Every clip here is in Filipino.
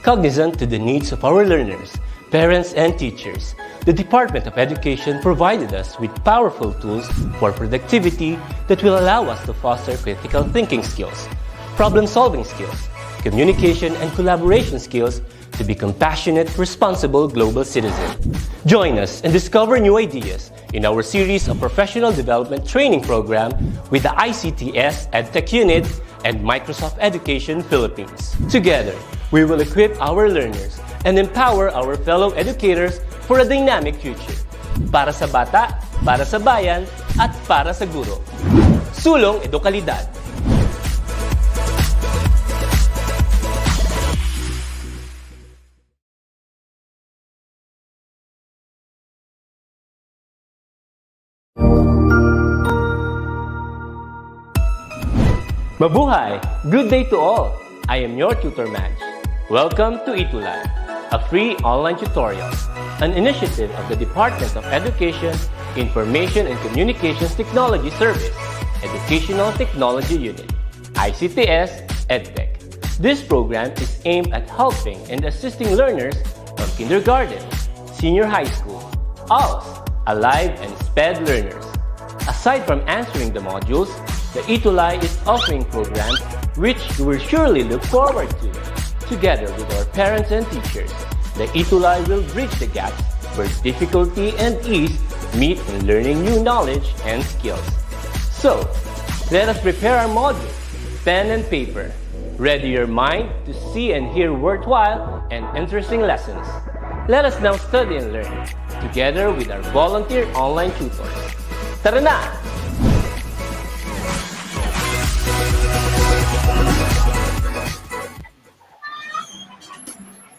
Cognizant to the needs of our learners, parents, and teachers, the Department of Education provided us with powerful tools for productivity that will allow us to foster critical thinking skills, problem-solving skills, communication and collaboration skills to be compassionate, responsible global citizens. Join us and discover new ideas in our series of professional development training program with the ICTS EdTech Unit and Microsoft Education Philippines. Together, we will equip our learners and empower our fellow educators for a dynamic future. Para sa bata, para sa bayan, at para sa guro. Sulong Edukalidad. Mabuhay! Good day to all! I am your Tutor Madge. Welcome to ETULay, a free online tutorial, an initiative of the Department of Education, Information and Communications Technology Service, Educational Technology Unit, ICTS EdTech. This program is aimed at helping and assisting learners from kindergarten, senior high school, ALS, Alive, and SPED learners. Aside from answering the modules, the ETULay is offering programs which you will surely look forward to. Together with our parents and teachers, the ETULay will bridge the gaps where difficulty and ease meet in learning new knowledge and skills. So, let us prepare our modules, pen and paper. Ready your mind to see and hear worthwhile and interesting lessons. Let us now study and learn, together with our volunteer online tutors. Tara na!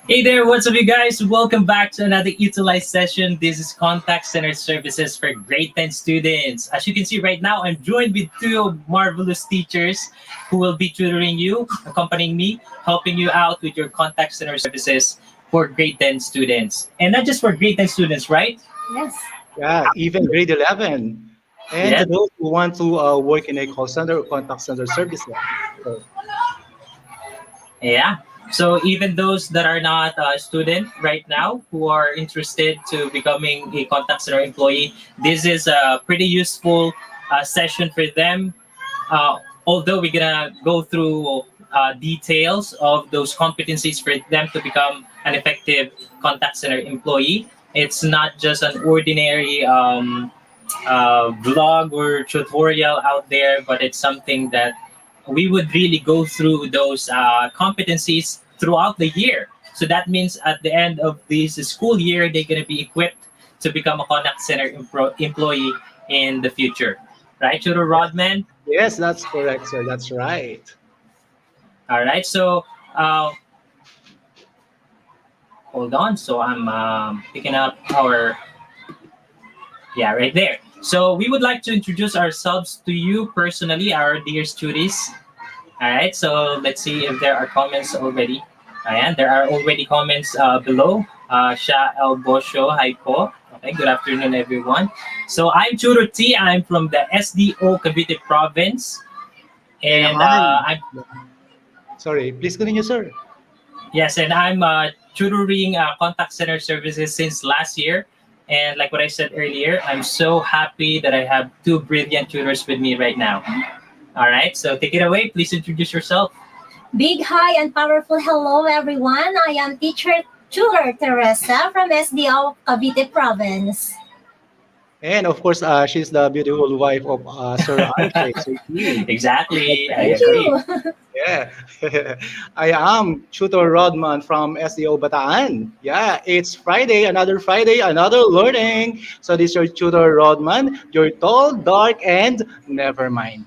Hey there, what's up you guys? Welcome back to another ETULay session. This is Contact Center Services for grade 10 students. As you can see right now, I'm joined with two marvelous teachers who will be tutoring you, accompanying me, helping you out with your Contact Center Services for grade 10 students. And not just for grade 10 students, right? Yes. Yeah, even grade 11. And Yeah. those who want to work in a call center or contact center service. So, Yeah. So even those that are not a student right now who are interested to becoming a contact center employee, this is a pretty useful session for them. Although we're gonna go through details of those competencies for them to become an effective contact center employee, it's not just an ordinary vlog or tutorial out there, but it's something that we would really go through those competencies throughout the year. So that means at the end of this school year, they're going to be equipped to become a contact center employee in the future. Right, Tutor Rodman? yes, that's correct, sir. That's right. All right, so hold on. So I'm picking up our, yeah, right there. So we would like to introduce ourselves to you personally, our dear students. All right, so let's see if there are comments already. Ayan, there are already comments below. Sha El Bosho, hi po. Okay, good afternoon, everyone. So I'm Tutor T. I'm from the SDO Cavite Province. And I'm, Sorry, please continue, sir. yes, and I'm tutoring contact center services since last year. And like what I said earlier, I'm so happy that I have two brilliant tutors with me right now. All right, so take it away. Please introduce yourself. Big hi and powerful hello everyone. I am teacher Tutor Teresa from SDO Cavite Province. And of course, she's the beautiful wife of Sir Andre. Exactly, I Thank agree. you. Yeah, I am Tutor Rodman from SDO Bataan. Yeah, it's Friday, another learning. So this is your Tutor Rodman. You're tall, dark, and never mind.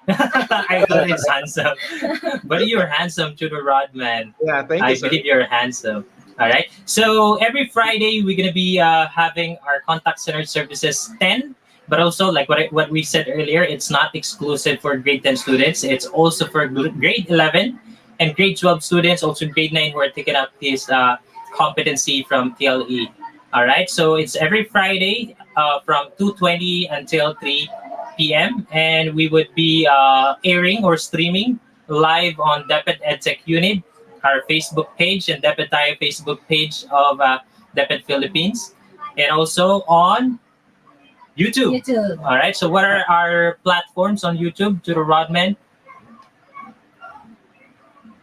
I thought it's handsome. But you're handsome, Tutor Rodman. Yeah, thank you, I sir. believe you're handsome. All right. So every Friday, we're going to be having our contact center services 10. But also, like what we said earlier, it's not exclusive for grade 10 students. It's also for grade 11 and grade 12 students, also grade 9 who are taking up this competency from TLE. All right. So it's every Friday from 2:20 until 3 p.m. And we would be airing or streaming live on DepEd EdTech Unit, our Facebook page and DepEd tayo Facebook page of DepEd Philippines, and also on YouTube. YouTube. All right. So what are our platforms on YouTube, Tutor Rodman?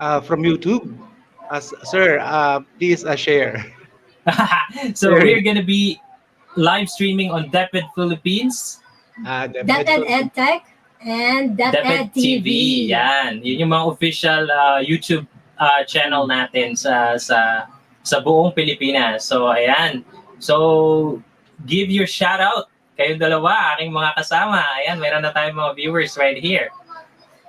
From YouTube. Sir, please share. So Sorry. we're gonna be live streaming on DepEd Philippines, DepEd EdTech and DepEd TV. Yan. Yun yung mga official YouTube channel natin sa buong Pilipinas. So ayan. So give your shout out. Kayo dalawa, aking mga kasama. Ayan, meron na tayong mga viewers right here.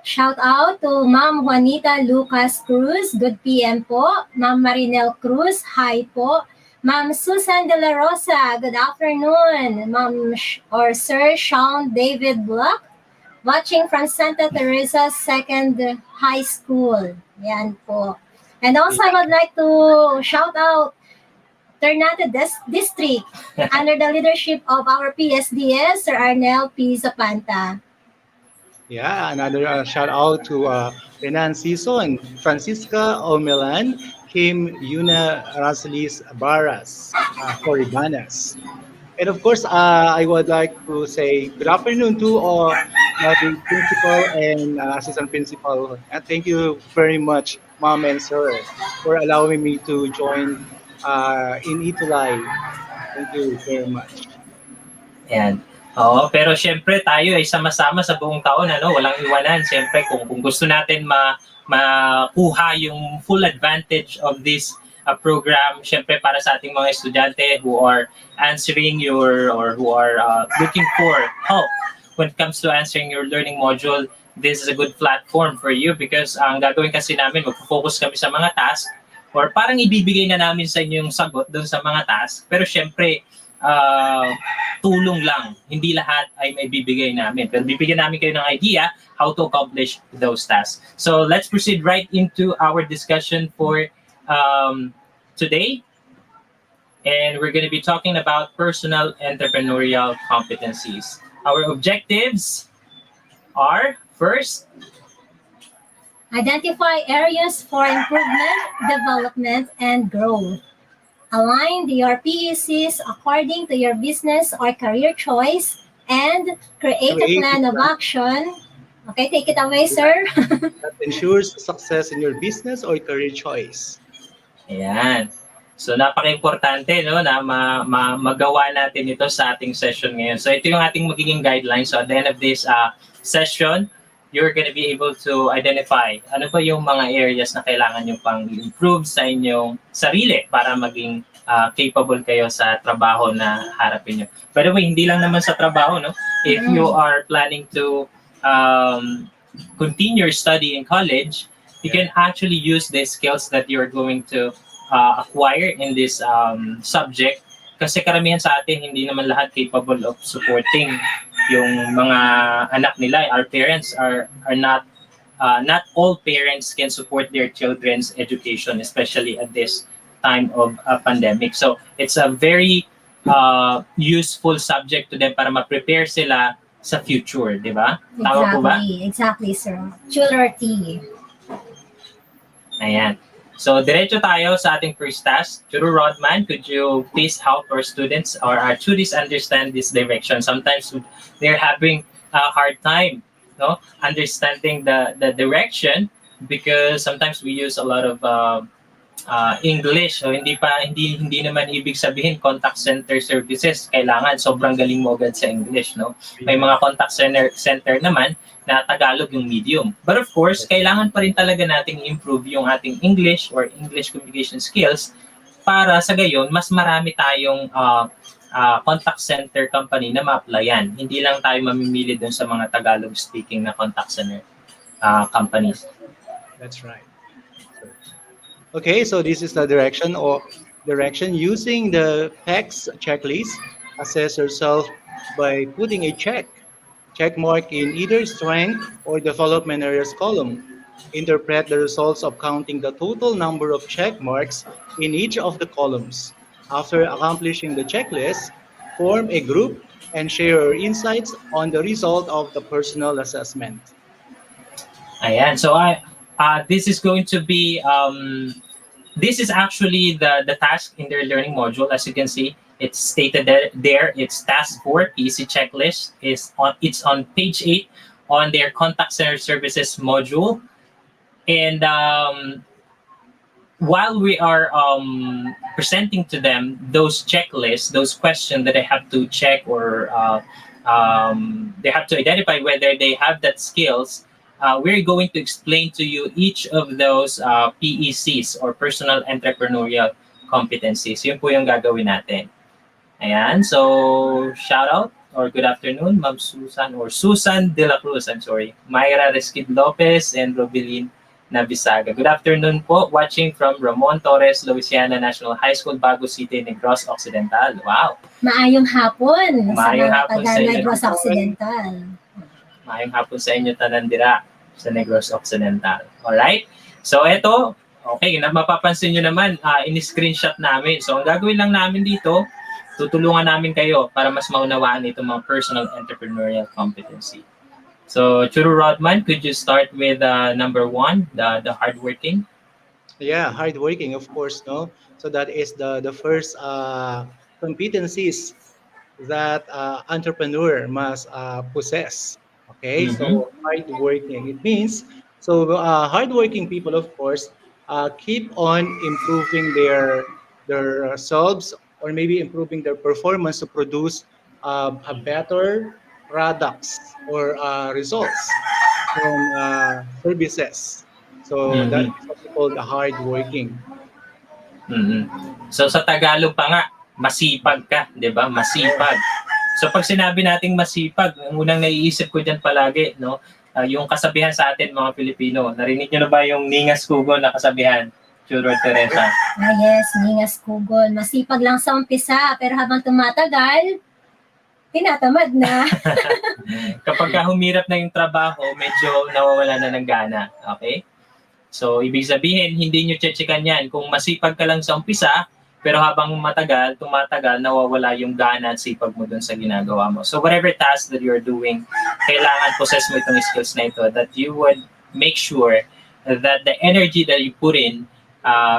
Shout out to Ma'am Juanita Lucas Cruz, good PM po. Ma'am Marinel Cruz, hi po. Ma'am Susan De La Rosa, good afternoon. Ma'am or Sir Sean David Block, watching from Santa Teresa Second High School. Yan po. And also I would like to shout out Ternate District under the leadership of our PSDS, Sir Arnel P. Zapanta. Yeah, another shout out to Renan Sison, Francisca Omelan, Kim Yuna Raslis Barras, Coribanas. And of course, I would like to say good afternoon to all my principal and assistant principal. And thank you very much, Mom and Sir, for allowing me to join in ETULay. Thank you very much. Ayan. Oo, pero syempre tayo ay sama-sama sa buong taon, ano, walang iwanan. Syempre kung gusto natin makuha yung full advantage of this program, syempre para sa ating mga estudyante who are answering or who are looking for help when it comes to answering your learning module, this is a good platform for you because ang gagawin kasi namin, mag-focus kami sa mga task or parang ibibigay na namin sa inyo yung sagot doon sa mga task. Pero syempre, tulong lang. Hindi lahat ay may bibigay namin. Pero bibigyan namin kayo ng idea how to accomplish those tasks. So let's proceed right into our discussion for today. And we're going to be talking about personal entrepreneurial competencies. Our objectives are, first, identify areas for improvement, development, and growth. Align your PECs according to your business or career choice and create a plan of action. Okay, take it away, sir. That ensures success in your business or career choice. Ayan. So napaka-importante no na magawa natin ito sa ating session ngayon. So ito yung ating magiging guidelines. So at the end of this session, you're going to be able to identify ano ba yung mga areas na kailangan nyo pang improve sa inyong sarili para maging capable kayo sa trabaho na harapin nyo. By the way, hindi lang naman sa trabaho, no? If you are planning to continue your study in college, you can actually use the skills that you're going to acquire in this subject. Kasi karamihan sa atin, hindi naman lahat capable of supporting yung mga anak nila. Our parents are not all parents can support their children's education, especially at this time of a pandemic. So it's a very useful subject to them para ma-prepare sila sa future, di ba? Tama po ba? Exactly, sir. Tutor T. Ayan. So, diretso tayo sa ating first task. Tutor Rodman, could you please help our students or our tutees understand this direction? Sometimes they're having a hard time, no, understanding the direction because sometimes we use a lot of English. So hindi naman ibig sabihin contact center services. Kailangan sobrang galing mo agad sa English, no? May mga contact center naman na Tagalog yung medium. But of course, kailangan pa rin talaga nating improve yung ating English or English communication skills para sa gayon, mas marami tayong contact center company na ma-applyan. Hindi lang tayo mamimili dun sa mga Tagalog-speaking na contact center companies. That's right. Okay, so this is the direction using the PECS checklist. Assess yourself by putting a check mark in either strength or development areas column. Interpret the results of counting the total number of check marks in each of the columns. After accomplishing the checklist, form a group and share your insights on the result of the personal assessment. Ayan. So This is going to be this is actually the task in their learning module. As you can see, it's stated there. It's task 4, PC checklist. It's on page 8 on their contact center services module. And while we are presenting to them those checklists, those questions that they have to check, or they have to identify whether they have that skills, we're going to explain to you each of those PECs, or personal entrepreneurial competencies. Yun po yung gagawin natin. Ayan, so shout out or good afternoon, Ma'am Susan, or Susan de la Cruz, I'm sorry, Myra Resquid Lopez, and Robilin Nabisaga. Good afternoon po, watching from Ramon Torres, Louisiana National High School, Bago City, Negros Occidental. Wow! Maayong hapon Maayong sa mga hapon taga sa inyo. Negros Occidental. Maayong hapon sa inyo tanandira sa Negros Occidental. Alright? So ito, okay, mapapansin nyo naman, in-screenshot namin. So ang gagawin lang namin dito, tutulungan namin kayo para mas maunawaan itong mga personal entrepreneurial competency. So, Churu Rodman, could you start with number 1, the hardworking? Yeah, hardworking, of course, no. So that is the first competencies that entrepreneur must possess. Okay, so hardworking. It means so hardworking people, of course, keep on improving their selves, or maybe improving their performance to produce a better products or results from services. So that is what we call the hardworking. Mm-hmm. So sa Tagalog pa nga, masipag ka, 'di ba? Masipag. So pag sinabi nating masipag, ang unang naiisip ko diyan palagi, no, yung kasabihan sa atin mga Pilipino. Narinig niyo na ba yung ningas kugon na kasabihan? Churro Teresa. Yes, ningas kugon. Masipag lang sa umpisa, pero habang tumatagal, tinatamad na. Kapag humirap na yung trabaho, medyo nawawala na ng gana. Okay? So, ibig sabihin, hindi nyo tsetsekan yan. Kung masipag ka lang sa umpisa, pero habang tumatagal, nawawala yung gana at sipag mo dun sa ginagawa mo. So, whatever task that you're doing, kailangan possess mo itong skills na ito, that you would make sure that the energy that you put in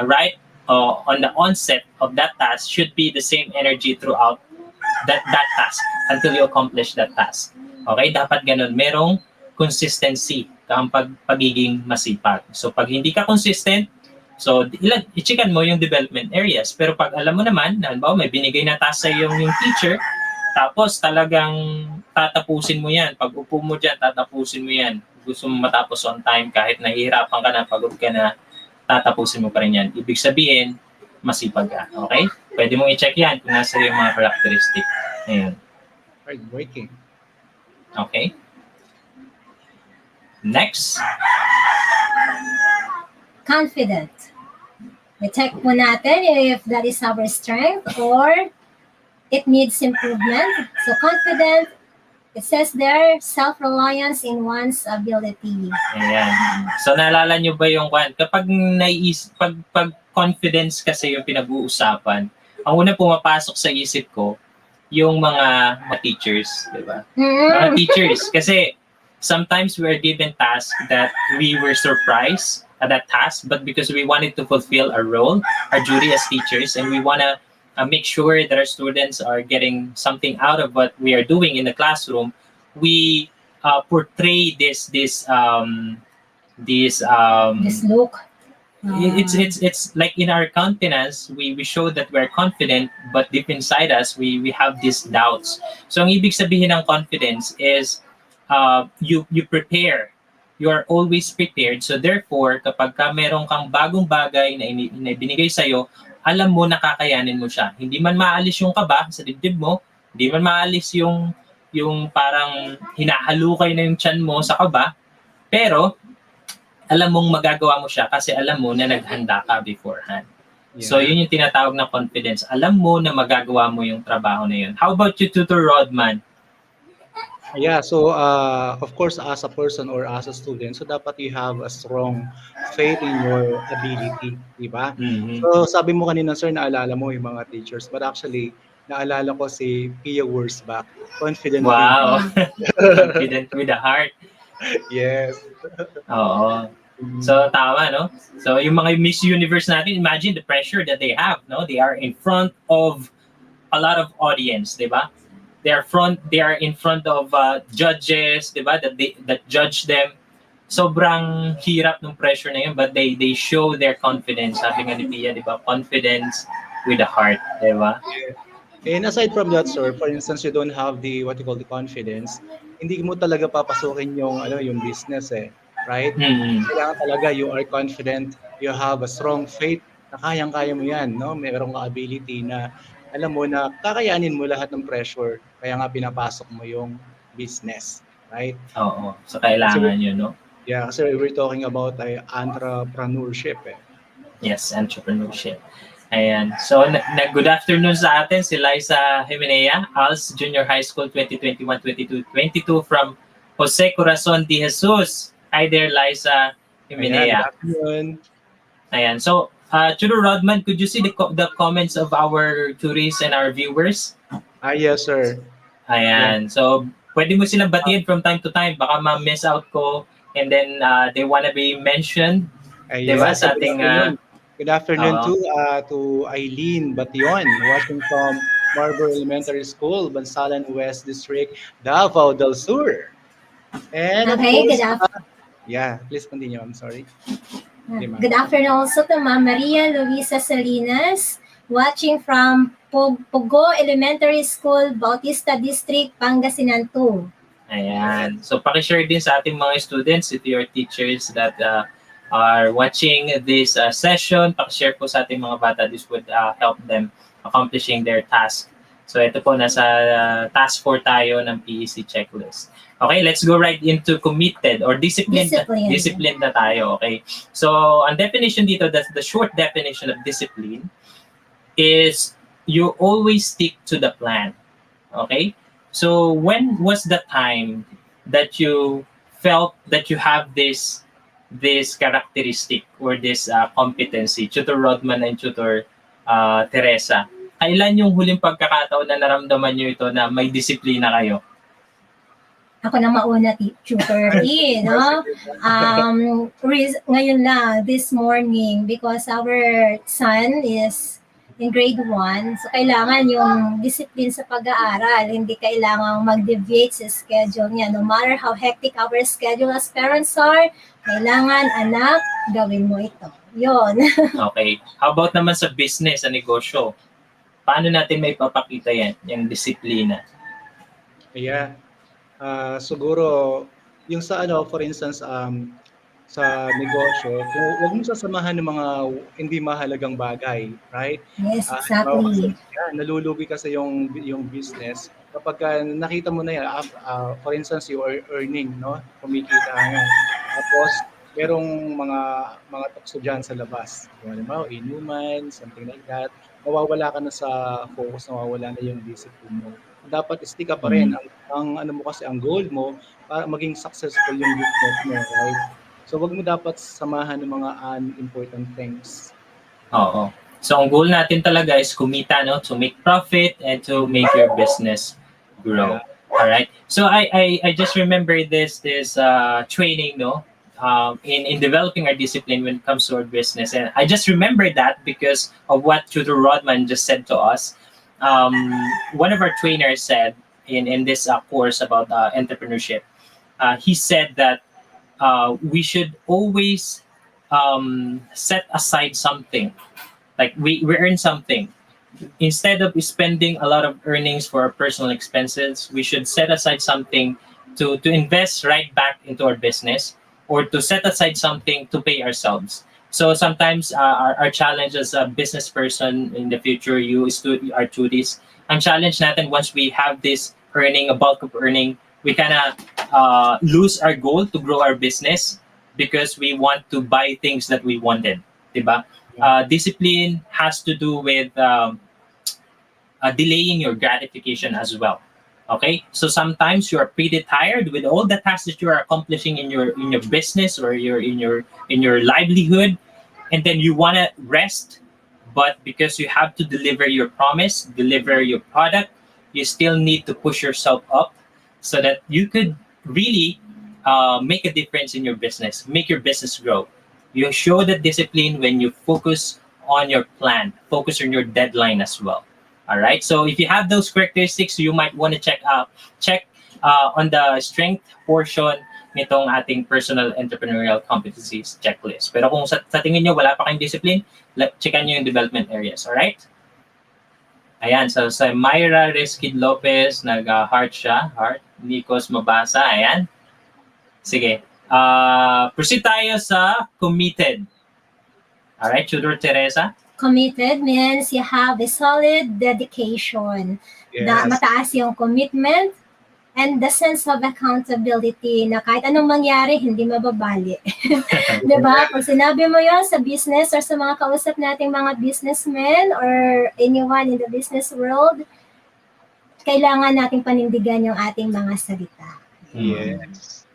right on the onset of that task should be the same energy throughout that task until you accomplish that task. Okay? Dapat ganun. Merong consistency ang pagiging masipag. So, pag hindi ka consistent, so, i-checkan mo yung development areas. Pero pag alam mo naman, halimbawa may binigay na task sa yung teacher, tapos talagang tatapusin mo yan. Pag upo mo dyan, tatapusin mo yan. Gusto mo matapos on time, kahit nahihirapan ka na, pagod ka na, tatapusin mo pa rin yan. Ibig sabihin, masipag ka. Okay? Pwede mong i-check yan kung nasa yung mga characteristic. Ayan. Hardworking. Okay? Next. Confident. I-check po natin if that is our strength or it needs improvement. So confident, it says there, self-reliance in one's ability. Ayan. So naalala nyo ba yung kapag pag confidence kasi yung pinag-uusapan, ang una pumapasok sa isip ko, yung mga teachers, di ba? Mga teachers. Kasi sometimes we are given tasks that we were surprised at that task, but because we wanted to fulfill our role, our duty as teachers, and we want to make sure that our students are getting something out of what we are doing in the classroom, we portray this look. It's like in our countenance, we show that we're confident, but deep inside us, we have these doubts. So ang ibig sabihin ng confidence is you prepare. You are always prepared. So therefore, kapag meron kang bagong bagay na binigay sa'yo, alam mo na kakayanin mo siya. Hindi man maalis yung kaba sa dibdib mo, hindi man maalis yung parang hinahalukay na yung tiyan mo sa kaba, pero alam mong magagawa mo siya kasi alam mo na naghanda ka beforehand. Yeah. So yun yung tinatawag na confidence. Alam mo na magagawa mo yung trabaho na yun. How about you, Tutor Rodman? Yeah, so of course, as a person or as a student, so dapat you have a strong faith in your ability, di ba? Mm-hmm. So sabi mo kanina, sir, naalala mo yung mga teachers, but actually, naalala ko si Pia Wurzbach, confident. Wow! Confident with the heart. Yes. Oo. So tama, no? So yung mga Miss Universe natin, imagine the pressure that they have, no? They are in front of a lot of audience, di ba? They are in front of judges, di ba? That judge them. Sobrang hirap ng pressure na yun, but they show their confidence. Sabi nga ni Pia, di ba? Confidence with a heart, di ba? And aside from that, sir, for instance, you don't have the what you call the confidence, hindi mo talaga papasukin yung yung business right? Mm. Kailangan talaga you are confident, you have a strong faith na kayang-kaya mo 'yan, no? Mayroong ability na alam mo na kakayanin mo lahat ng pressure. Kaya nga pinapasok mo yung business, right? Oo. So Kasi kailangan yun, no? yeah, kasi we're talking about entrepreneurship Yes, entrepreneurship. Ayan. So, good afternoon sa atin si Liza Jimenea, ALS Junior High School 2021-22 from Jose Corazon de Jesus. Hi there, Liza Ayan, good Jimenea. afternoon. Ayan. So, Tutor Rodman, could you see the comments of our tourists and our viewers? Yes, sir. Ayan. So, pwede mo silang batiin from time to time. Baka ma-miss out ko and then they wanna be mentioned. Diba? Sa ating... Good afternoon to Eileen Bation, watching from Marlborough Elementary School, Bansalan West District, Davao del Sur. And of Okay, course, good afternoon. yeah, please continue. I'm sorry. Good afternoon also to Ma'am Maria Luisa Salinas, watching from Pogo Elementary School, Bautista District, Pangasinan 2. Ayan. So, pakishare din sa ating mga students, if your teachers that are watching this session, pakishare po sa ating mga bata. This would help them accomplishing their task. So, ito po, nasa task 4 tayo ng PEC checklist. Okay, let's go right into committed or disciplined. Disciplined na tayo, okay? So, ang definition dito, the short definition of discipline is you always stick to the plan. Okay? So, when was the time that you felt that you have this characteristic or this competency? Tutor Rodman and Tutor Teresa, kailan yung huling pagkakataon na naramdaman nyo ito na may disiplina kayo? Ako na mauna, Tutor E, no? Ngayon lang, this morning, because our son is in grade 1, so kailangan yung discipline sa pag-aaral. Hindi kailangan mag-deviate sa schedule niya. No matter how hectic our schedule as parents are, kailangan, anak, gawin mo ito. Yun. Okay. How about naman sa business, sa negosyo? Paano natin may papakita yan, yung disiplina? Yeah. Siguro, yung sa for instance, sa negosyo, huwag mo sasamahan ng mga hindi mahalagang bagay, right? Yes, exactly. Nalulugi kasi yung business kapag nakita mo na yan, for instance, you are earning, no? Kumikita nga. Tapos, merong mga tukso dyan sa labas. Halimbawa, inuman, something like that. Mawawala ka na sa focus, mawawala na yung discipline mo. Dapat stick ka pa rin. Ang ano mo kasi, ang goal mo, para maging successful yung business mo, right? So, wag mo dapat samahan ng mga unimportant things. Oo. So, ang goal natin talaga is kumita, no? To make profit and to make your business grow. Yeah. All right. So, I just remember this training, no? In developing our discipline when it comes to our business. And I just remember that because of what Tutor Rodman just said to us. One of our trainers said in this course about entrepreneurship, he said that we should always set aside something. Like we earn something. Instead of spending a lot of earnings for our personal expenses, we should set aside something to invest right back into our business or to set aside something to pay ourselves. So sometimes our challenge as a business person in the future, our students, ang challenge natin once we have this earning, a bulk of earning, we kind of lose our goal to grow our business because we want to buy things that we wanted, diba? Discipline has to do with delaying your gratification as well. Okay, so sometimes you are pretty tired with all the tasks that you are accomplishing in your business or in your livelihood, and then you want to rest, but because you have to deliver your promise, deliver your product, you still need to push yourself up so that you could really make a difference in your business, make your business grow. You show that discipline when you focus on your plan, focus on your deadline as well. All right. So if you have those characteristics, you might want to check on the strength portion nitong ating personal entrepreneurial competencies checklist. Pero kung sa tingin nyo wala pa kayong discipline, checkan nyo yung development areas. All right. Ayan, so sa Myra Reskid Lopez, nag-heart siya. Heart. Nikos Mabasa. Ayan. Sige. Proceed tayo sa committed. Alright, Tutor Teresa? Committed means you have a solid dedication. Yes. Mataas yung commitment and the sense of accountability na kahit anong mangyari, hindi mababali. Diba? Kung sinabi mo yun sa business or sa mga kausap nating mga businessmen or anyone in the business world, kailangan nating panindigan yung ating mga salita. Yes.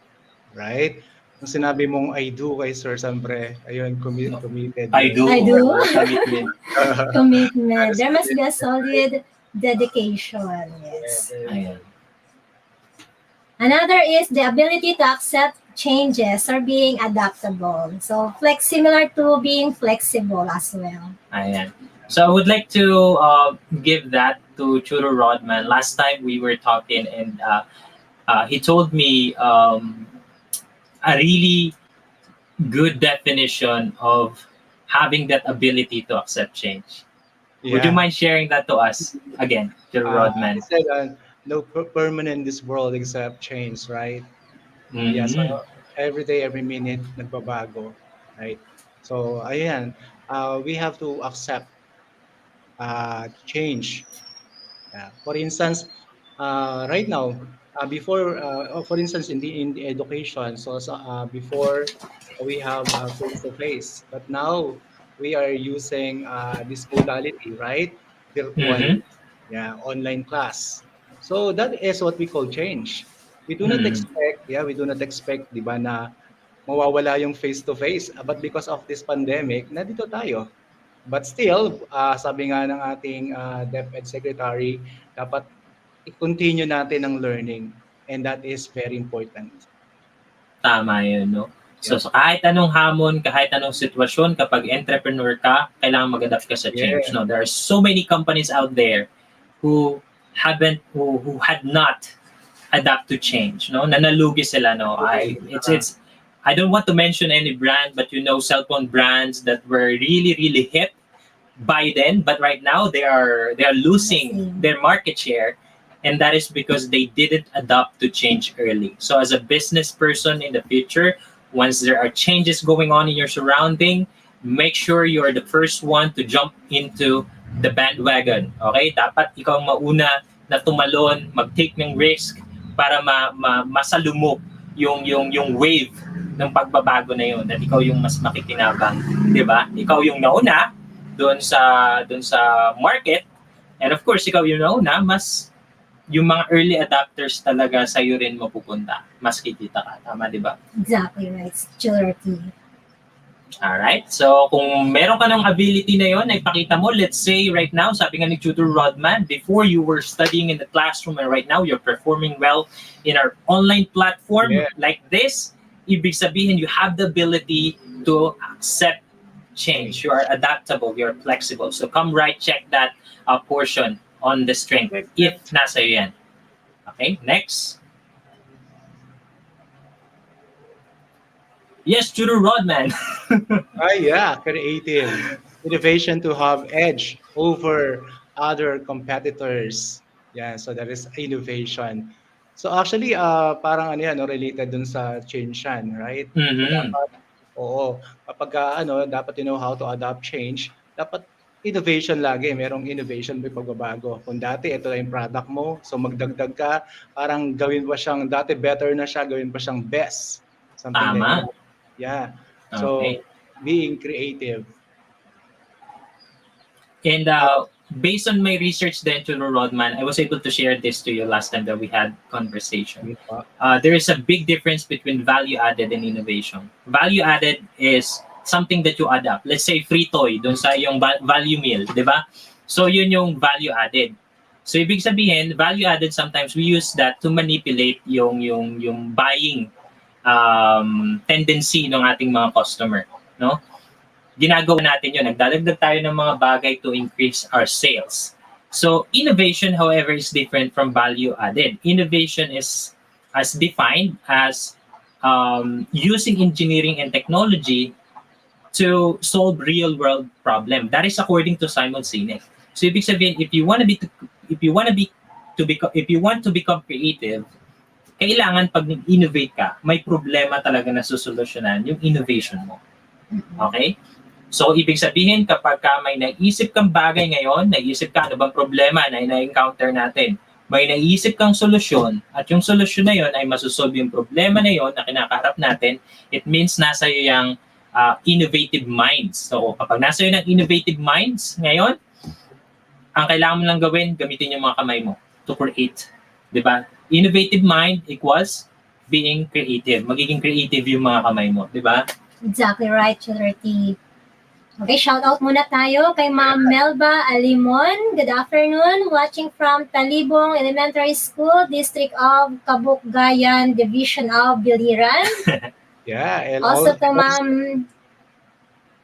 Right? Kung sinabi mong I do kay Sir Sampre, ayun, committed. I do. I do. Commitment. Commitment. There must be a solid dedication. Yes. Ayan. Another is the ability to accept changes or being adaptable. So, similar to being flexible as well. Ayan. So I would like to give that to Tutor Rodman. Last time we were talking and he told me a really good definition of having that ability to accept change. Yeah. Would you mind sharing that to us again, Tutor Rodman? He said, no permanent in this world except change, right? Yeah, so every day, every minute, nagbabago, right? So, ayan, we have to accept change. For instance, right now, for instance, in the education, so before we have face-to-face, but now we are using this modality, right? Virtual, online class. So that is what we call change. We do not expect, di ba, na mawawala yung face-to-face. But because of this pandemic, nandito tayo. But still, sabi nga ng ating DepEd Secretary, dapat i-continue natin ang learning. And that is very important. Tama yun, no? So kahit anong hamon, kahit anong sitwasyon, kapag entrepreneur ka, kailangan mag-adapt ka sa change. No? There are so many companies out there who had not adapt to change, no? Nanalugi sila, no? I don't want to mention any brand, but cell phone brands that were really hip by then, but right now they are losing their market share, and that is because they didn't adapt to change early. So as a business person in the future, once there are changes going on in your surrounding, make sure you are the first one to jump into the bandwagon. Okay? Dapat ikaw ang mauna na tumalon, mag-take ng risk para masalumok yung wave ng pagbabago na yun, at ikaw yung mas makikinabang, 'di ba? Ikaw yung nauna doon sa market, and of course ikaw yung nauna, mas yung mga early adapters talaga sa iyo rin mapupunta. Mas kikita ka, tama 'di ba? Exactly right. Security. Alright, so kung meron ka ng ability na yon, ipakita mo. Let's say right now, sabi nga ni Tutor Rodman, before you were studying in the classroom and right now you're performing well in our online platform like this, ibig sabihin you have the ability to accept change. You are adaptable, you're flexible. So come right, check that portion on the strength if nasa iyo yan. Okay, next. Yes, Tutor Rodman. Creative. Innovation to have edge over other competitors. Yeah, so that is innovation. So actually, parang related dun sa change yan, right? Dapat, kapag dapat you know how to adapt change, dapat innovation lagi. Merong innovation, may pagbabago. Kung dati, ito yung product mo, so magdagdag ka, parang gawin pa siyang, dati better na siya, gawin pa siyang best. Something like that. Yeah. So, being creative. And based on my research then, Tutor Rodman, I was able to share this to you last time that we had conversation. There is a big difference between value added and innovation. Value added is something that you adapt. Let's say free toy dun sa yung value meal, di ba? So yun yung value added. So ibig sabihin, value added, sometimes we use that to manipulate yung buying tendency ng ating mga customer, no? Ginagawa natin yun. Nagdadagdag tayo ng mga bagay to increase our sales. So innovation, however, is different from value added. Innovation is as defined as using engineering and technology to solve real world problem. That is according to Simon Sinek. So ibig sabihin, if you want to become creative, kailangan pag nag-innovate ka, may problema talaga na susolusyonan yung innovation mo. Okay? So, ibig sabihin, kapag ka may naisip kang bagay ngayon, naisip ka ano bang problema na na-encounter natin, may naisip kang solusyon, at yung solusyon na yon ay masusolve yung problema na yon na kinakaharap natin, it means nasa iyo yung innovative minds. So, kapag nasa iyo ng innovative minds ngayon, ang kailangan mo lang gawin, gamitin yung mga kamay mo to create. Diba? Innovative mind equals being creative. Magiging creative yung mga kamay mo. Diba? Exactly right, Tutor T. Okay, shout out muna tayo kay Ma'am Melba Alimon. Good afternoon. Watching from Talibong Elementary School, District of Kabukgayan, Division of Biliran. Yeah, and Also to Ma'am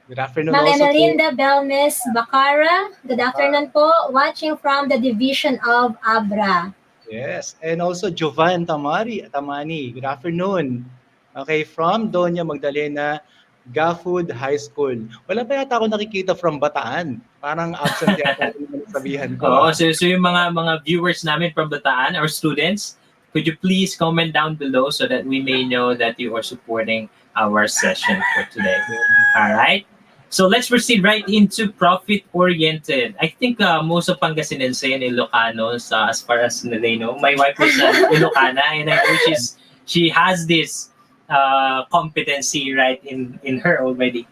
good afternoon Ma'am also to Emelinda Belmes Bacara. Good afternoon po. Watching from the Division of Abra. yes, and also Jovan Tamani. Good afternoon. Okay, from Doña Magdalena Gafood High School. Wala pa yata ako nakikita from Bataan. Parang absent yata yung sabihan ko. Oo, so yung mga viewers namin from Bataan, our students, could you please comment down below so that we may know that you are supporting our session for today. All right? So let's proceed right into profit-oriented. I think most of Pangasinense and Ilocanos, as far as they know, my wife is Ilocana, and I know she has this competency right in her already.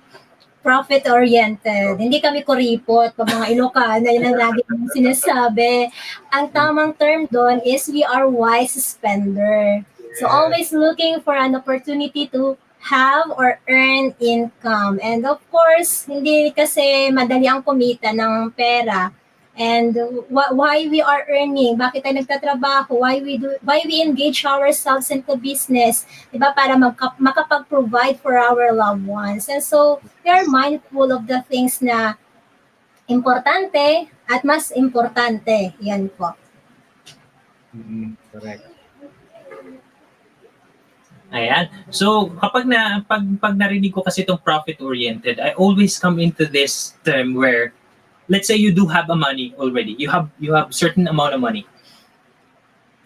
Profit-oriented. Hindi kami kuripot pag mga Ilocana, yun ang lagi mong sinasabi. Ang tamang term doon is we are wise spender. So always looking for an opportunity to have or earn income. And of course, hindi kasi madali ang kumita ng pera. And why we are earning, bakit tayo nagtatrabaho, why we engage ourselves into business, diba, para makapag-provide for our loved ones. And so we are mindful of the things na importante at mas importante. Yan po. Correct. Ayan. So, pag narinig ko kasi itong profit-oriented, I always come into this term where, let's say you do have a money already. You have certain amount of money.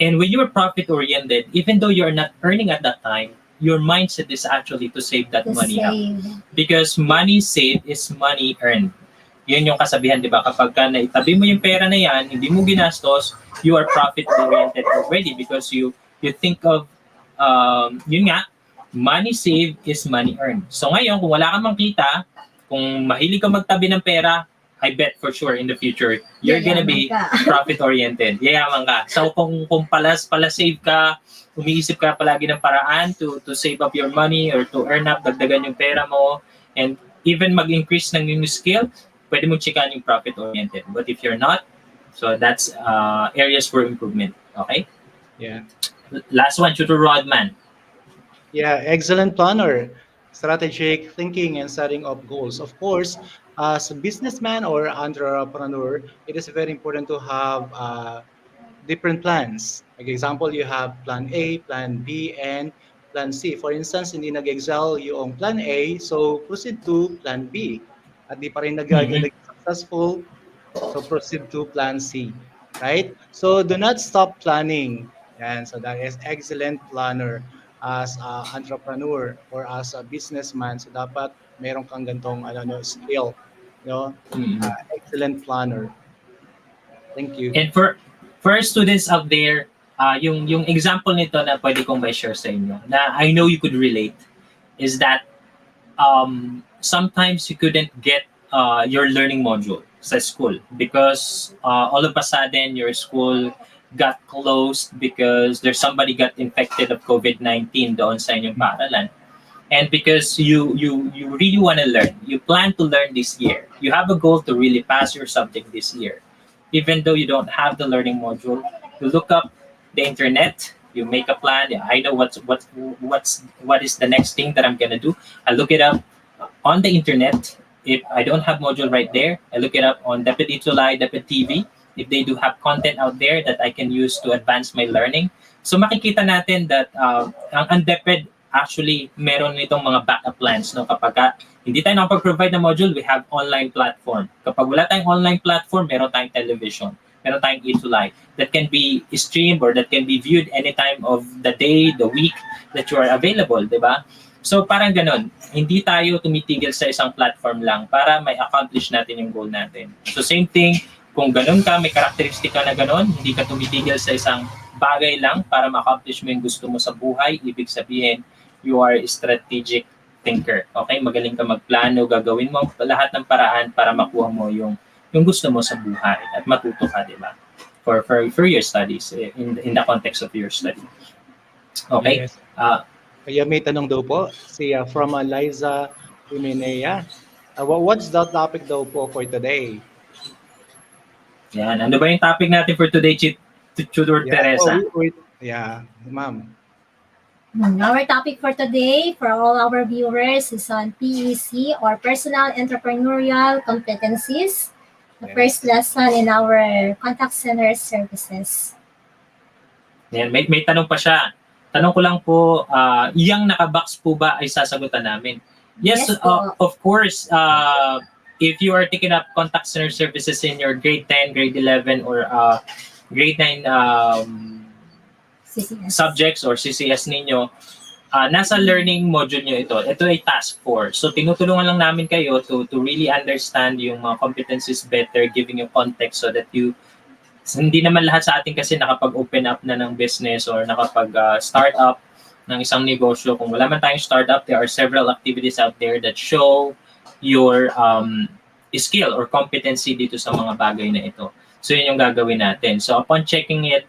And when you're profit-oriented, even though you're not earning at that time, your mindset is actually to save that money up. Because money saved is money earned. Yun yung kasabihan, di ba? Kapag ka naitabi mo yung pera na yan, hindi mo ginastos, you are profit-oriented already because you think of yun nga, money saved is money earned. So ngayon, kung wala kang makita, kung mahilig ka magtabi ng pera, I bet for sure in the future, you're gonna be profit-oriented. Yayaman ka. So kung pala save ka, umiisip ka palagi ng paraan to save up your money or to earn up, dagdagan yung pera mo, and even mag-increase ng yung skill, pwede mong checkan yung profit-oriented. But if you're not, so that's areas for improvement. Okay? Yeah. Last one, Tutor Rodman. Yeah, excellent planner, strategic thinking and setting up goals. Of course, as a businessman or entrepreneur, it is very important to have different plans. Like example, you have plan A, plan B, and plan C. For instance, hindi nag-excel yung plan A, so proceed to plan B. At di pa rin successful, so proceed to plan C. Right? So do not stop planning. And so that is excellent planner as an entrepreneur or as a businessman. So dapat meron kang gantong skill, excellent planner. Thank you. And for our students out there, yung example nito na pwede kong share sa inyo na I know you could relate is that sometimes you couldn't get your learning module sa school because all of a sudden your school got closed because there's somebody got infected of COVID-19 doon sa inyong paaralan. And because you really want to learn, you plan to learn this year. You have a goal to really pass your subject this year. Even though you don't have the learning module, you look up the internet, You make a plan. Yeah, I know what is the next thing that I'm gonna do. I look it up on the internet. If I don't have module right there, I look it up on DepEd ETULay, DepEd TV. If they do have content out there that I can use to advance my learning. So makikita natin that ang DepEd actually meron nitong mga backup plans. No? Kapag hindi tayo nakapag-provide ng module, we have online platform. Kapag wala tayong online platform, meron tayong television. Meron tayong ETULay that can be streamed or that can be viewed anytime of the day, the week that you are available, di ba? So parang ganun, hindi tayo tumitigil sa isang platform lang para may accomplish natin yung goal natin. So same thing, kung ganun ka, may characteristic ka na ganun, hindi ka tumitigil sa isang bagay lang para ma-accomplish mo yung gusto mo sa buhay, ibig sabihin, you are a strategic thinker. Okay? Magaling ka magplano, gagawin mo lahat ng paraan para makuha mo yung gusto mo sa buhay at matuto ka, di ba? For your studies, in the context of your study. Okay? Yes. Kaya may tanong daw po, from Liza Uminea. What's the topic daw po for today? Yan. Ano ba yung topic natin for today, Tutor Teresa? Ma'am. Our topic for today, for all our viewers, is on PEC, or Personal Entrepreneurial Competencies, the first lesson in our contact center services. Yan. May tanong pa siya. Tanong ko lang po, iyang nakabox po ba ay sasagutan namin? Yes, of course. If you are taking up contact center services in your grade 10, grade 11, or grade 9 CCS. subjects or CCS ninyo, nasa learning module nyo ito. Ito ay task 4. So tinutulungan lang namin kayo to really understand yung mga competencies better, giving you context so that you hindi naman lahat sa atin kasi nakapag-open up na ng business or nakapag-start up ng isang negosyo. Kung wala man tayong startup, there are several activities out there that show your skill or competency dito sa mga bagay na ito. So yun yung gagawin natin. So upon checking it,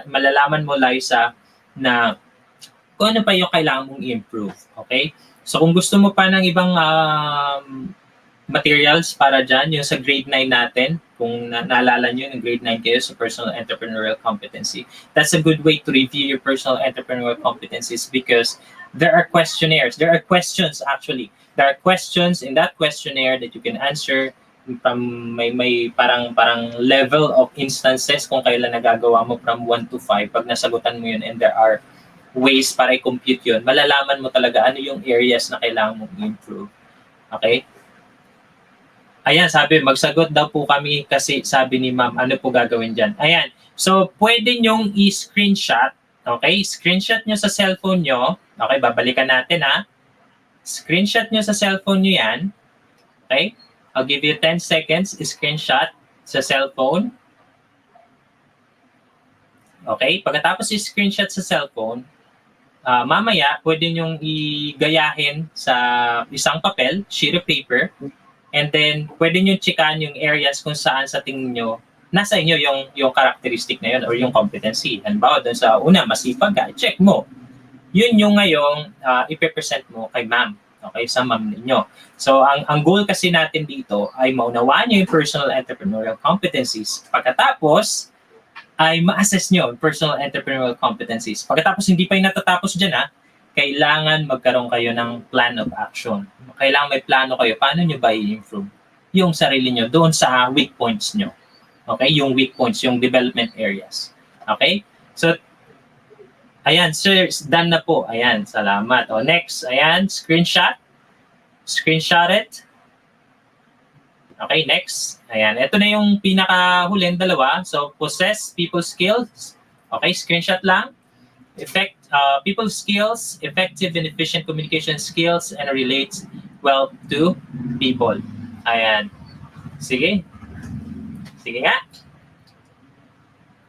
malalaman mo, Liza, na kung ano pa yung kailangan mong improve. Okay? So kung gusto mo pa ng ibang materials para dyan, yung sa grade 9 natin, kung naalala nyo, yung grade 9 kayo sa personal entrepreneurial competency, that's a good way to review your personal entrepreneurial competencies because there are questionnaires, there are questions actually. There are questions in that questionnaire that you can answer from may parang level of instances kung kailan nagagawa mo from 1 to 5. Pag nasagutan mo yun and there are ways para i-compute yun, malalaman mo talaga ano yung areas na kailangan mong improve. Okay? Ayan, sabi, magsagot daw po kami kasi sabi ni ma'am, ano po gagawin dyan? Ayan, so pwede nyong i-screenshot, okay? Screenshot nyo sa cellphone nyo. Okay, babalikan natin ha. Screenshot nyo sa cellphone nyo yan. Okay? I'll give you 10 seconds, screenshot sa cellphone. Okay, pagkatapos i-screenshot sa cellphone, mamaya pwede nyong igayahin sa isang papel, sheet of paper, and then pwede nyo checkan yung areas kung saan sa tingin nyo nasa inyo yung characteristic na yun or yung competency. Halimbawa, doon sa una, masipag ka, check mo. Yun yung ngayong ipe-present mo kay ma'am, okay, sa ma'am ninyo. So, ang goal kasi natin dito ay maunawaan nyo yung personal entrepreneurial competencies. Pagkatapos, ay ma-assess nyo yung personal entrepreneurial competencies. Pagkatapos, hindi pa yung natatapos dyan, kailangan magkaroon kayo ng plan of action. Kailangan may plano kayo. Paano nyo ba i-improve yung sarili nyo doon sa weak points nyo? Okay? Yung weak points, yung development areas. Okay? So, ayan, sir, done na po. Ayan, salamat. O, next, ayan, screenshot. Screenshot it. Okay, next. Ayan, ito na yung pinakahuling dalawa. So, possess people skills. Okay, screenshot lang. People skills, effective and efficient communication skills, and relates well to people. Ayan. Sige. Sige nga.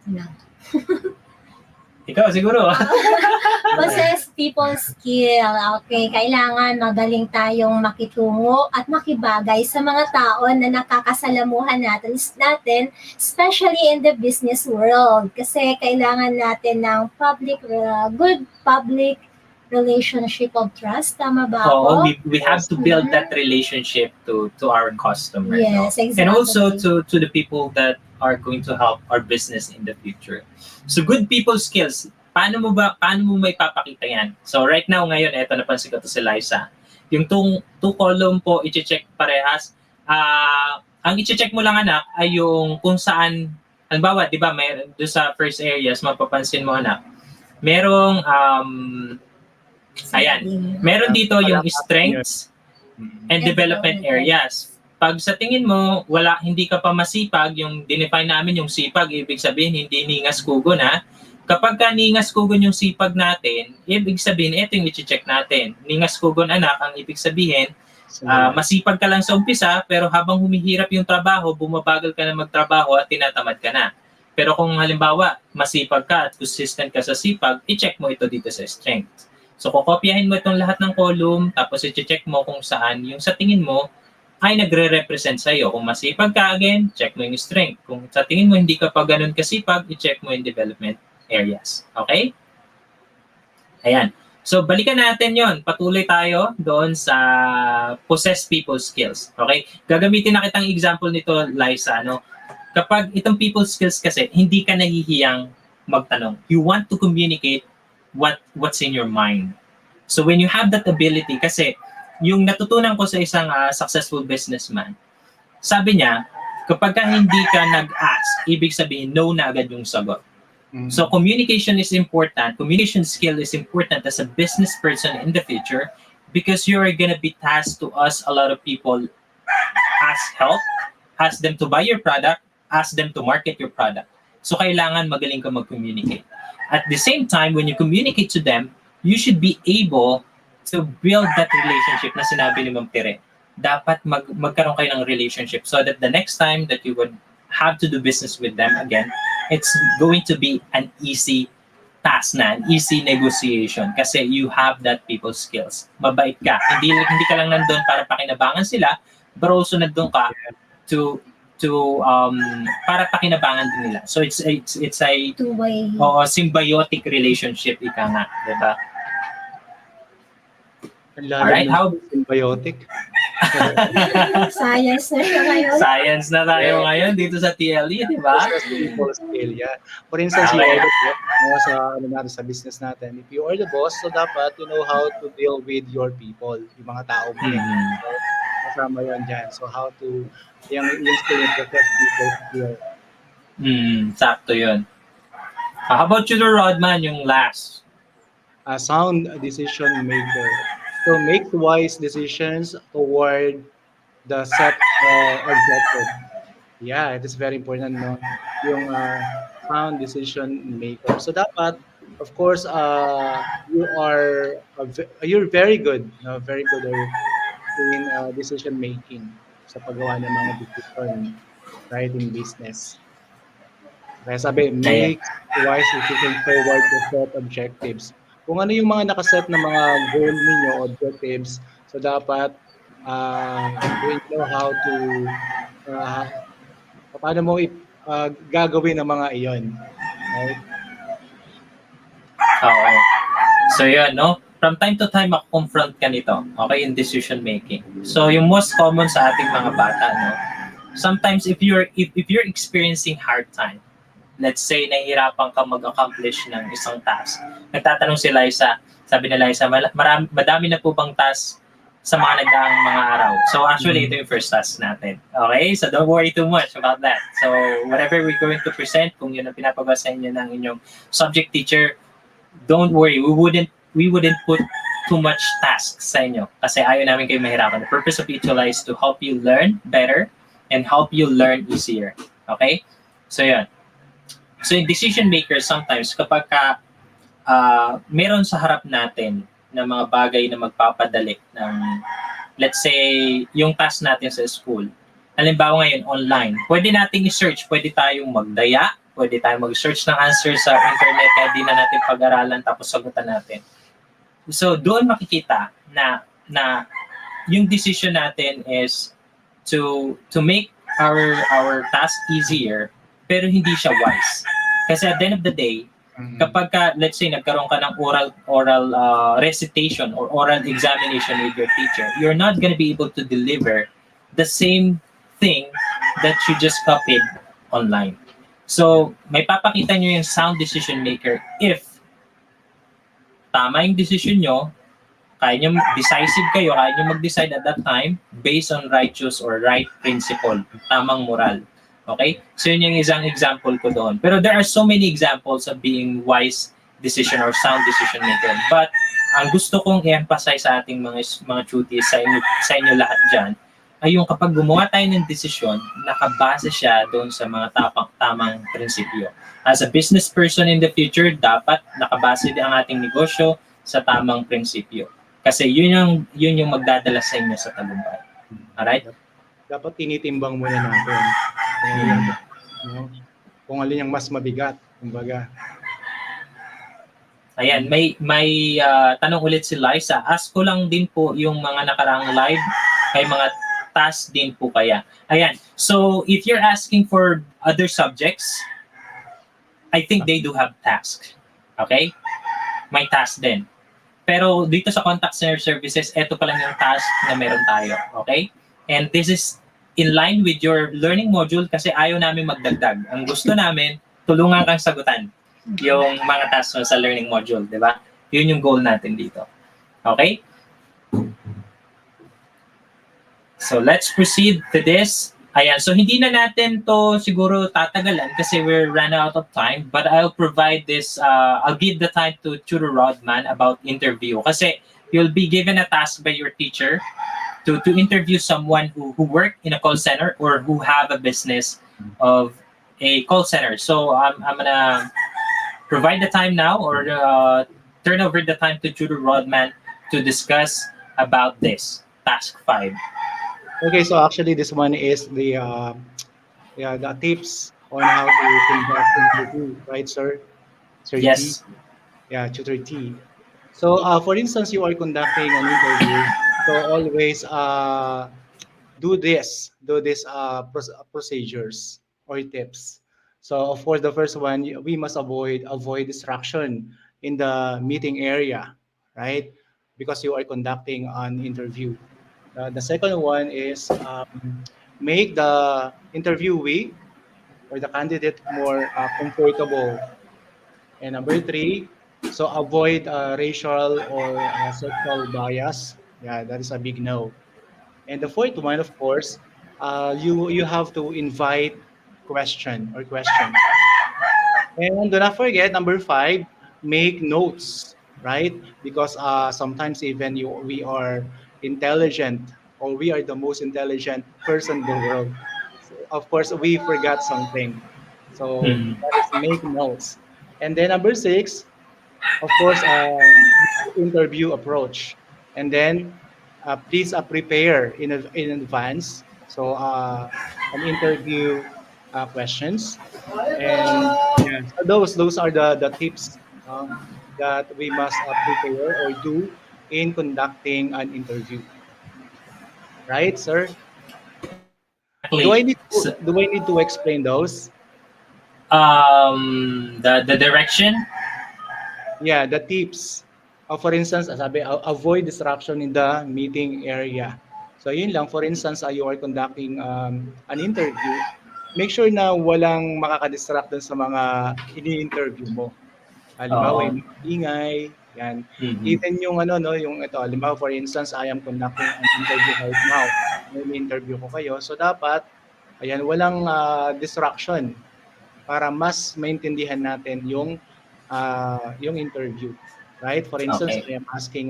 No. Ikaw siguro. Possess people skill. Okay, kailangan magaling tayong makitungo at makibagay sa mga tao na nakakasalamuhan natin, especially in the business world. Kasi kailangan natin ng good public relationship of trust. Tama ba ako? We have to build that relationship to our customer. Yes, exactly. And also to the people that are going to help our business in the future. So good people skills. paano mo may papakita yan? So right now, ngayon, eto napansin ko to si Liza. Yung two column po, i-check parehas. Ang i-check mo lang anak ay yung kung saan, halimbawa, di ba, may, doon sa first areas, mapapansin mo anak, merong, meron dito yung strengths and development areas. Pag sa tingin mo, hindi ka pa masipag, yung dinefine namin yung sipag, ibig sabihin, hindi ningas kugon ha. Kapag ka ningas kugon yung sipag natin, ibig sabihin, ito yung i-check natin. Ningas kugon anak, ang ibig sabihin, masipag ka lang sa umpisa, pero habang humihirap yung trabaho, bumabagal ka na magtrabaho at tinatamad ka na. Pero kung halimbawa, masipag ka at consistent ka sa sipag, i-check mo ito dito sa strength. So, kukopyahin mo itong lahat ng column, tapos i-check mo kung saan yung sa tingin mo ay nagre-represent sa iyo. Kung masipag ka, again, check mo yung strength. Kung sa tingin mo hindi ka pa ganun kasipag, i-check mo yung development areas. Okay? Ayan. So, balikan natin yon. Patuloy tayo doon sa possess people skills. Okay? Gagamitin na kitang example nito, Liza. No? Kapag itong people skills kasi, hindi ka nahihiyang magtanong. You want to communicate what's in your mind. So, when you have that ability, kasi yung natutunan ko sa isang successful businessman, sabi niya, kapag ka hindi ka nag-ask, ibig sabihin, no na agad yung sagot. So communication is important. Communication skill is important as a business person in the future because you are going to be tasked to ask a lot of people, ask help, ask them to buy your product, ask them to market your product. So kailangan magaling ka mag-communicate. At the same time, when you communicate to them, you should be able to build that relationship na sinabi ni Ma'am Tere. Dapat magkaroon kayo ng relationship so that the next time that you would have to do business with them again, it's going to be an easy task na, an easy negotiation kasi you have that people skills. Mabait ka. Hindi ka lang nandun para pakinabangan sila, but also nandun ka to para pakinabangan din nila. So it's a two-way symbiotic relationship ika nga, 'di ba? Alright, how symbiotic? Science na siya ngayon. Science na tayo ngayon dito sa TLE, di ba? People skill, yeah. For instance, you are the boss, sa business natin. If you are the boss, so dapat you know how to deal with your people, yung mga tao mo. So, kasama yun dyan. So how to, yung skill yung protect people skill. Sakto yun. How about you, Rodman, yung last? A sound decision maker. So make wise decisions toward the set objective. Yeah, it is very important, no? Yung sound decision maker. So dapat, of course, you're very good, no? Very good in decision making sa paggawa ng mga decision, right, in business. Kaya sabi, make wise decisions toward the set objectives. Kung ano yung mga nakaset na mga goal ninyo, objectives, so dapat you know how to paano mo gagawin ang mga iyon. Right? Okay. So yun, no? From time to time, confront ka nito, okay, in decision making. So yung most common sa ating mga bata, no? Sometimes if you're experiencing hard time, let's say, nahihirapan ka mag-accomplish ng isang task. Nagtatanong si Liza, sabi ni Liza, madami na po bang task sa mga nagdaang mga araw? So actually, ito yung first task natin. Okay? So don't worry too much about that. So whatever we're going to present, kung yun ang pinapabasa niyo ng inyong subject teacher, don't worry. We wouldn't put too much tasks sa inyo kasi ayaw namin kayo mahirapan. The purpose of ETULay is to help you learn better and help you learn easier. Okay? So yun. So yung decision makers sometimes kapag meron sa harap natin na mga bagay na magpapadali ng, let's say, yung task natin sa school. Halimbawa ngayon, online. Pwede nating i-search, pwede tayong magdaya, pwede tayong mag-search ng answer sa internet kaya di na natin pag-aralan tapos sagutan natin. So doon makikita na yung decision natin is to make our task easier pero hindi siya wise. Kasi at the end of the day, kapag let's say nagkaroon ka ng oral recitation or oral examination with your teacher, you're not gonna be able to deliver the same thing that you just copied online. So, may papakita nyo yung sound decision maker if tama yung decision nyo, kaya nyo, decisive kayo, kaya nyo mag-decide at that time based on righteous or right principle, tamang moral. Okay? So yun yung isang example ko doon. Pero there are so many examples of being wise decision or sound decision maker. But ang gusto kong i-emphasize sa ating mga tuties, sa inyo lahat dyan, ay yung kapag gumawa tayo ng desisyon, nakabase siya doon sa mga tamang prinsipyo. As a business person in the future, dapat nakabase din ang ating negosyo sa tamang prinsipyo. Kasi yun yung magdadala sa inyo sa tagumpay. Alright? Dapat tinitimbang muna natin. No? Kung alin yung mas mabigat, kumbaga. Ayan, may tanong ulit si Liza. Ask ko lang din po yung mga nakaraang live, may mga task din po kaya. Ayan, so if you're asking for other subjects, I think they do have task. Okay? May task din. Pero dito sa contact center services, ito pa lang yung task na meron tayo. Okay? And this is in line with your learning module kasi ayaw namin magdagdag. Ang gusto namin, tulungan kang sagutan yung mga tasks mo sa learning module. Di ba? Yun yung goal natin dito. Okay? So let's proceed to this. Ayan, so hindi na natin to siguro tatagalan kasi we're run out of time, but I'll provide this, I'll give the time to Tutor Rodman about interview kasi you'll be given a task by your teacher to interview someone who work in a call center or who have a business of a call center. So I'm gonna provide the time now or turn over the time to Tutor Rodman to discuss about this, task 5. Okay, so actually this one is the tips on how to conduct interview, right, sir? Sir Yes. T? Yeah, Tutor T. So for instance, you are conducting an interview, so always do this procedures or tips. So of course, the first one, we must avoid distraction in the meeting area, right? Because you are conducting an interview. The second one is make the interviewee or the candidate more comfortable. And number 3, so avoid racial or sexual bias. Yeah, that is a big no. And the fourth one, of course, you have to invite questions. And do not forget, number 5, make notes, right? Because sometimes even we are intelligent or we are the most intelligent person in the world. So, of course, we forgot something. So that is make notes. And then number 6, of course, interview approach. And then please prepare in advance. So an interview questions. And yeah, so those are the tips that we must prepare or do in conducting an interview. Right, sir? Exactly. Do I need to explain those? The direction. Yeah, the tips. For instance, sabi, avoid disruption in the meeting area. So yun lang, for instance, you are conducting an interview, make sure na walang makaka-distract dun sa mga ini-interview mo. Halimbawa, yung mga ingay, yan. Even yung yung ito, halimbawa, for instance, I am conducting an interview right now. May interview ko kayo. So dapat, ayan, walang distraction para mas maintindihan natin yung interview. Right? For instance, Okay. I am asking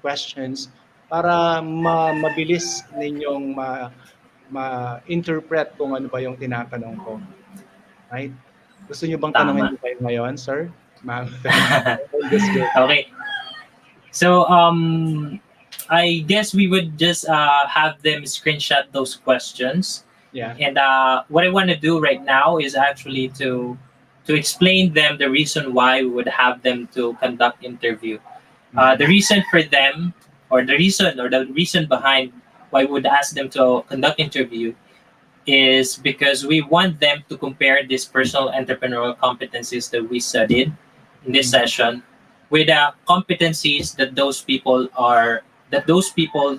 questions para mabilis ninyong ma-interpret kung ano ba yung tinatanong ko. Right? Gusto niyo bang tanungin ko kayo ngayon, sir? Ma'am. Okay. So I guess we would just have them screenshot those questions. Yeah. And what I want to do right now is actually to explain them the reason why we would have them to conduct interview. The reason for them, or the reason behind why we would ask them to conduct interview is because we want them to compare these personal entrepreneurial competencies that we studied in this session with competencies that those people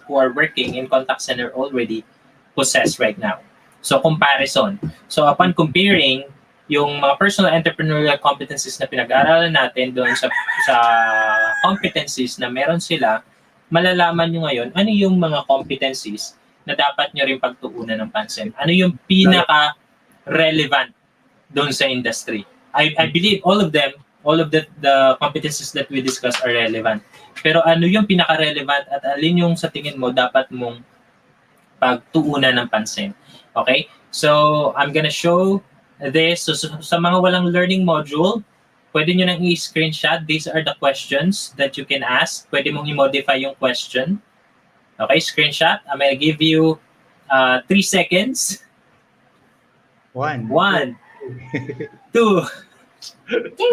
who are working in contact center already possess right now. So comparison. So upon comparing yung mga personal entrepreneurial competencies na pinag-aaralan natin doon sa competencies na meron sila, malalaman nyo ngayon ano yung mga competencies na dapat nyo rin pagtuunan ng pansin. Ano yung pinaka-relevant doon sa industry. I believe all of the competencies that we discussed are relevant. Pero ano yung pinaka-relevant at alin yung sa tingin mo dapat mong pagtuunan ng pansin. Okay? So, I'm gonna show this. So, sa mga walang learning module, pwede nyo nang i-screenshot. These are the questions that you can ask. Pwede mong i-modify yung question. Okay, screenshot. I'm gonna give you 3 seconds. 1, 1, 2,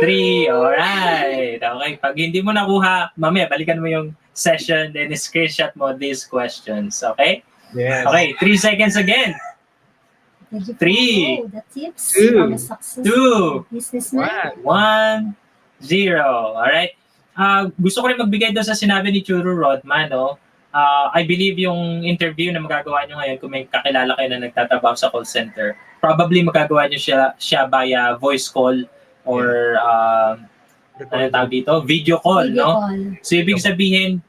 3. Alright. Okay, pag hindi mo nakuha, mamaya balikan mo yung session, then screenshot mo these questions. Okay? Yes. Okay, 3 seconds again. Thank you 3, the tips 2, from a successful 2, businessman. 1, 0. Alright? Gusto ko rin magbigay doon sa sinabi ni Tutor Rodman, no? I believe yung interview na magagawa nyo ngayon, kung may kakilala kayo na nagtatrabaho sa call center, probably magagawa nyo siya via voice call or ano tawag dito? Video call, Video no? call. So, ibig sabihin,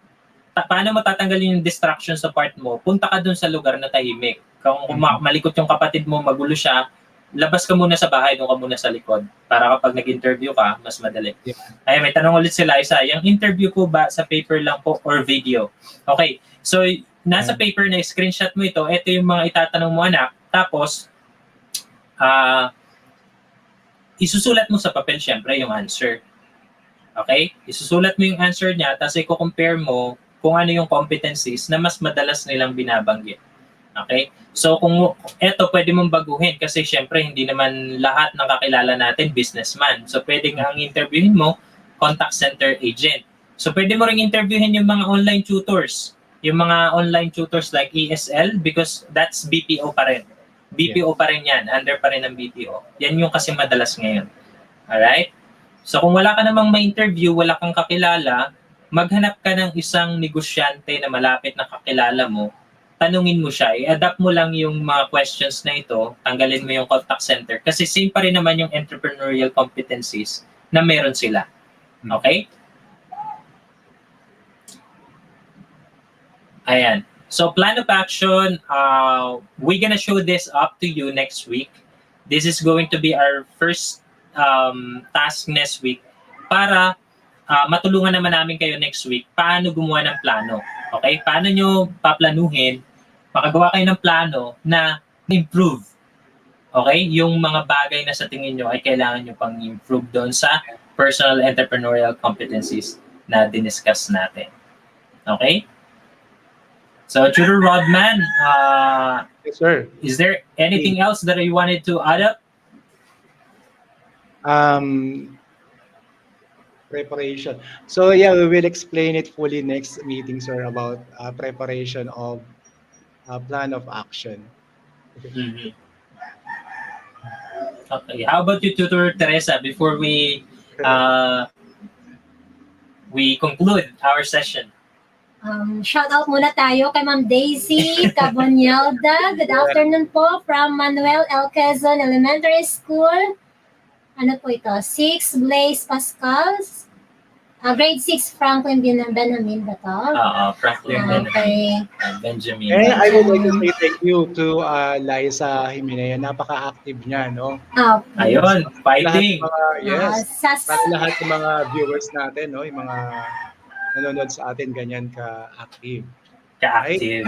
paano matatanggalin yung distraction sa part mo? Punta ka dun sa lugar na tahimik. Kung malikot yung kapatid mo, magulo siya, labas ka muna sa bahay, doon ka muna sa likod. Para kapag nag-interview ka, mas madali. Yeah. Ay, may tanong ulit sila, isa, yung interview ko ba sa paper lang po or video? Okay, so nasa paper na screenshot mo ito yung mga itatanong mo, anak. Tapos, isusulat mo sa papel, syempre, yung answer. Okay? Isusulat mo yung answer niya, tapos i-compare mo kung ano yung competencies na mas madalas nilang binabanggit. Okay? So, kung eto pwede mong baguhin kasi syempre hindi naman lahat ng kakilala natin businessman. So, pwedeng ang interviewin mo, contact center agent. So, pwede mo ring interviewin yung mga online tutors. Yung mga online tutors like ESL because that's BPO pa rin. BPO pa rin yan. Under pa rin ng BPO. Yan yung kasi madalas ngayon. Alright? So, kung wala ka namang ma-interview, wala kang kakilala, maghanap ka ng isang negosyante na malapit na kakilala mo, tanungin mo siya, i-adapt mo lang yung mga questions na ito, tanggalin mo yung contact center, kasi same pa rin naman yung entrepreneurial competencies na meron sila. Okay? Ayan. So, plan of action, we're gonna show this up to you next week. This is going to be our first task next week para matulungan naman namin kayo next week paano gumawa ng plano. Okay? Paano nyo paplanuhin, makagawa kayo ng plano na improve. Okay? Yung mga bagay na sa tingin nyo ay kailangan nyo pang improve doon sa personal entrepreneurial competencies na diniscuss natin. Okay? So, Tutor Rodman, Yes, sir. is there anything else that you wanted to add up? Preparation. So yeah, we will explain it fully next meeting, sir, about preparation of plan of action. Mm-hmm. Okay. How about you, Tutor Teresa, before we conclude our session? Shout out muna tayo kay Ma'am Daisy Cabonyelda. Good afternoon po from Manuel L. Quezon Elementary School. Ano po ito? 6 Blaise Pascals. Grade 6 Franklin Benjamin ba to? Franklin Benjamin. And I would like to say thank you to Liza Jimenez. Napaka-active niya, no? Ayun, fighting. Para lahat ng mga viewers natin, no? Yung mga nanonood sa atin, ganyan ka-active. Ka-active.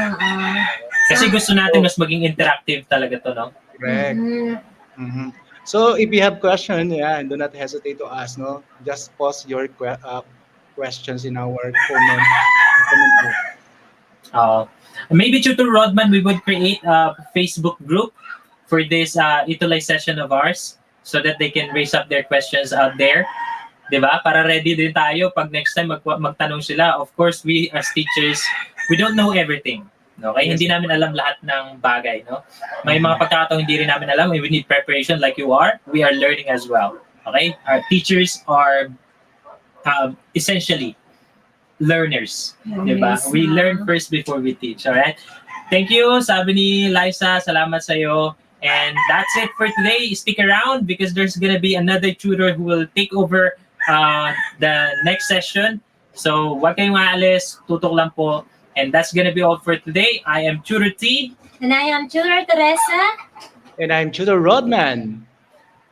Kasi gusto natin mas maging interactive talaga to, no? Correct. So if you have questions, do not hesitate to ask, no? Just post your questions in our comment box. Maybe Tutor Rodman, we would create a Facebook group for this ETULay session of ours so that they can raise up their questions out there. Diba? Para ready din tayo pag next time magtanong sila. Of course, we as teachers, we don't know everything. Okay? Hindi namin alam lahat ng bagay, no? May mga pagkakataon hindi rin namin alam. We need preparation like you are. We are learning as well. Okay? Our teachers are essentially learners. Diba? We learn first before we teach. Alright? Thank you. Sabi ni Liza, salamat sa iyo. And that's it for today. Stick around because there's gonna be another tutor who will take over the next session. So wag kayong aalis, tutok lang po. And that's gonna be all for today. I am Tutor T. And I am Tutor Teresa. And I'm Tutor Rodman.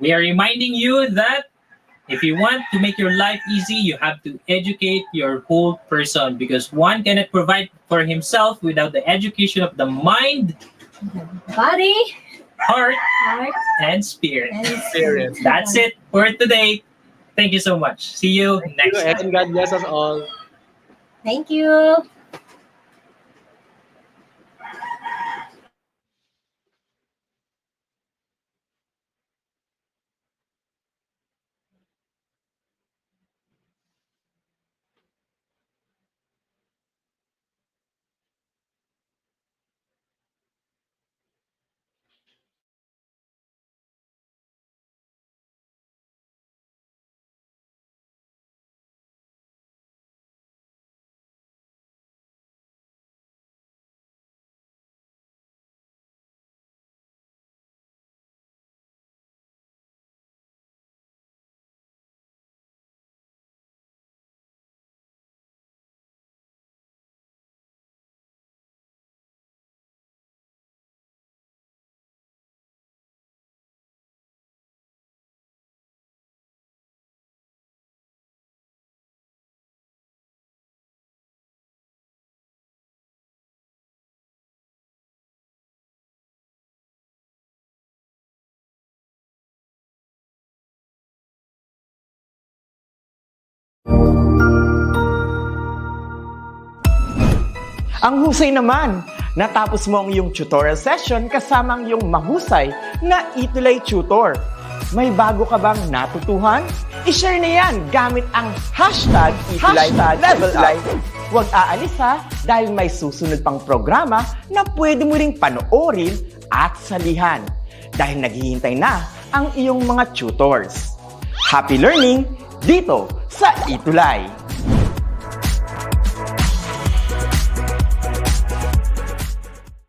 We are reminding you that if you want to make your life easy, you have to educate your whole person because one cannot provide for himself without the education of the mind, Body, heart, heart, and spirit. and Spirit. That's it for today. Thank you so much. See you next time. And God bless us all. Thank you. Ang husay naman! Natapos mo ang iyong tutorial session kasama ang iyong mahusay na ETULay tutor. May bago ka bang natutuhan? I-share na yan gamit ang hashtag #level-up. Huwag aalis ha dahil may susunod pang programa na pwede mo ring panoorin at salihan dahil naghihintay na ang iyong mga tutors. Happy learning dito sa ETULay!